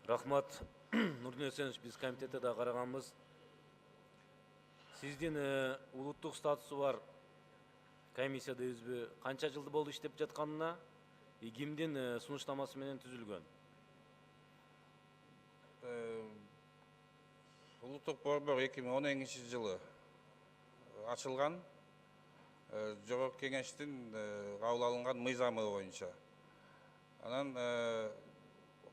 Рахмат, Нурдин Эсенович, биз комитетте да караганбыз. Сиздин улуттук статусу бар комиссияда өзбү канча жылды болду иштеп жатканына, кимдин сунуштамасы менен түзүлгөн? Улуттук борбор 2010 жылы ачылган. Жогорку кеңештин кабыл алынган мыйзамы боюнча. Анан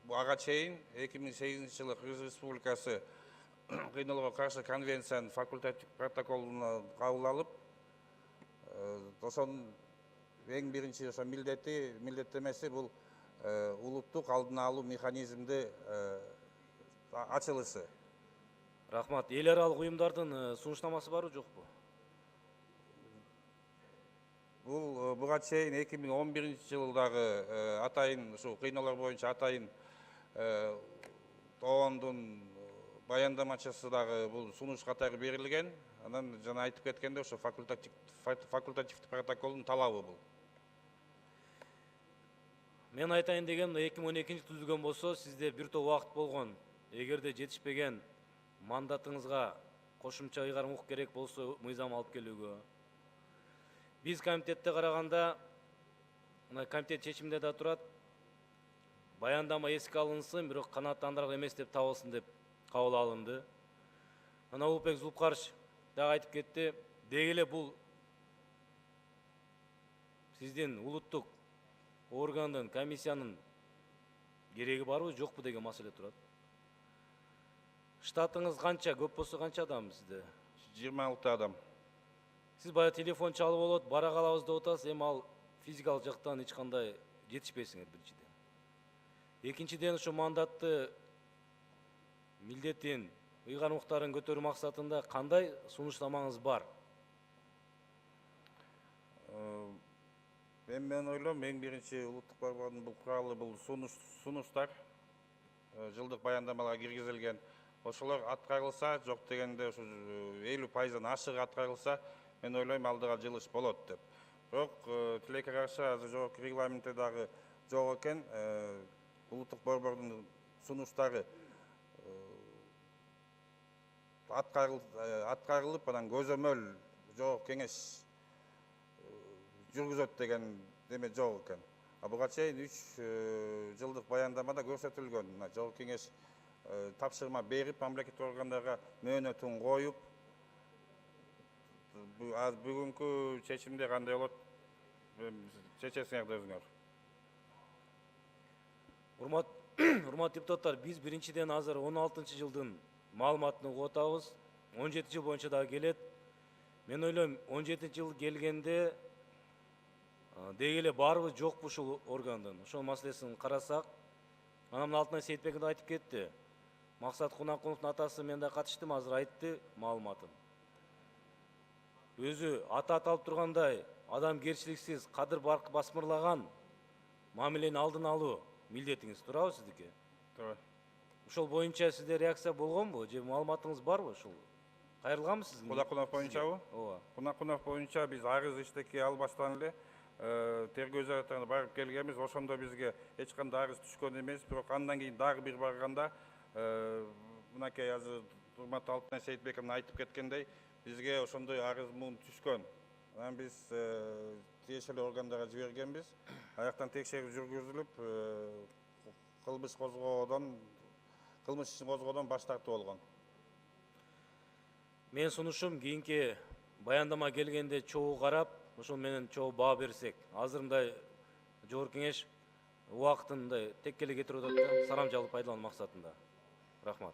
ага чейин 2008 жылы Кыргыз Республикасы кыйноолорго каршы конвенциянын факультатив протоколуна кабыл алып, ошонун эң биринчи милдеттемеси бул улуттук алдын алуу механизмди ачылышы. Рахмат, эл аралык уюмдардын сунуштамасы барбы, жокпу? Бул буга чейин 2011 жылдагы атайын ушу кыйноолор боюнча атайын оондун баяндамачысы дагы бул сунуш катары берилген. Анан жана айтып кеткенде ошо факультативдик протоколдун талабы бул. Мен айтайын деген 2012 түзүлгөн болсо, сизде бир топ убакыт болгон. Эгерде жетишпеген мандатыңызга кошумча ыйгарым керек болсо, мыйзам алып келүүгө. Биз комитетте караганда, комитет чечиминде да турат, баяндама эске алынсын, бирок канааттандырар эмес деп табылсын деп кабыл алынды. Ана Улукбек Зулпкарович дагы айтып кетти, деги эле бул сиздин улуттук органдын, комиссиянын кереги барбы, жокпу деген маселе турат. Штатыңыз канча, көп болсо канча адам сизде? 26 адам. Сиз бая телефон чалып болот, бара калабыз деп атасыз, эми ал физикалык жактан эч кандай жетишпейсиңер биринчиден. Экинчиден ушу мандатты милдетин, ыйгарым укуктарын көтөрүү максатында кандай сунуштамаңыз бар? Мен ойлойм, эң биринчи улуттук борбордун бул куралы бул сунуштар жылдык баяндамаларга киргизилген. Ошолор аткарылса, жок дегенде ушу 50%-дан ашык аткарылса, мен ойлойм алдыга жылыш болот деп. Бирок тилекке каршы азыр жогорку регламентте дагы жок экен, улуттук борбордун сунуштары аткарылып, анан көзөмөл жогорку кеңеш жүргүзөт деген неме жок экен. Буга чейин 3 жылдык баяндамада көрсөтүлгөн. Жогорку кеңеш тапшырма берип, мамлекеттик органдарга мөөнөтүн коюп, бүгүнкү чечимде кандай болот? Чечесиңерди өзүңөр. Урматтуу депутаттар, биз биринчиден азыр 16 жылдын маалыматын угуп атабыз. 17 жыл боюнча дагы келет. Мен ойлойм, 17 жыл келгенде деги эле барбы, жокпу ушул органдын? Ошол маселесин карасак, анан Алтынай Сейитбеков айтып кетти. Максат Кунакуновдун атасы мен да катыштым, азыр айтты маалыматын. Өзү ата аталып тургандай, адамгерчиликсиз, кадыр басмырлаган мамилени алдын алуу милдетиңиз туурабы сиздики? Туура. Ошол боюнча сизде реакция болгонбу? Же маалыматыңыз барбы ушул? Кайрылганбы сиздин? Кунакунов боюнчабы? Ооба. Кунакунов боюнча биз арыз иштеки албастан эле тергөө изоляторуна барып келгенбиз. Ошондо бизге эч кандай арыз түшкөн эмес, бирок андан кийин дагы бир барганда мынакей азыр урматтуу Алтынай Сейитбековдун айтып кеткендей, бизге ошондой арыз муун түшкөн. Анан биз тиешелүү органдарга жибергенбиз. Аяктан текшерүү жүргүзүлүп, кылмыш ишин козгоодон баш тартуу болгон. Мен сунушум кийинки баяндама келгенде чогуу карап, ошол менен чогуу баа берсек. Азыр мындай жогорку кеңеш убактын мындай теккеле кетирип атат да, сарамжалып пайдалануу максатында. Рахмат.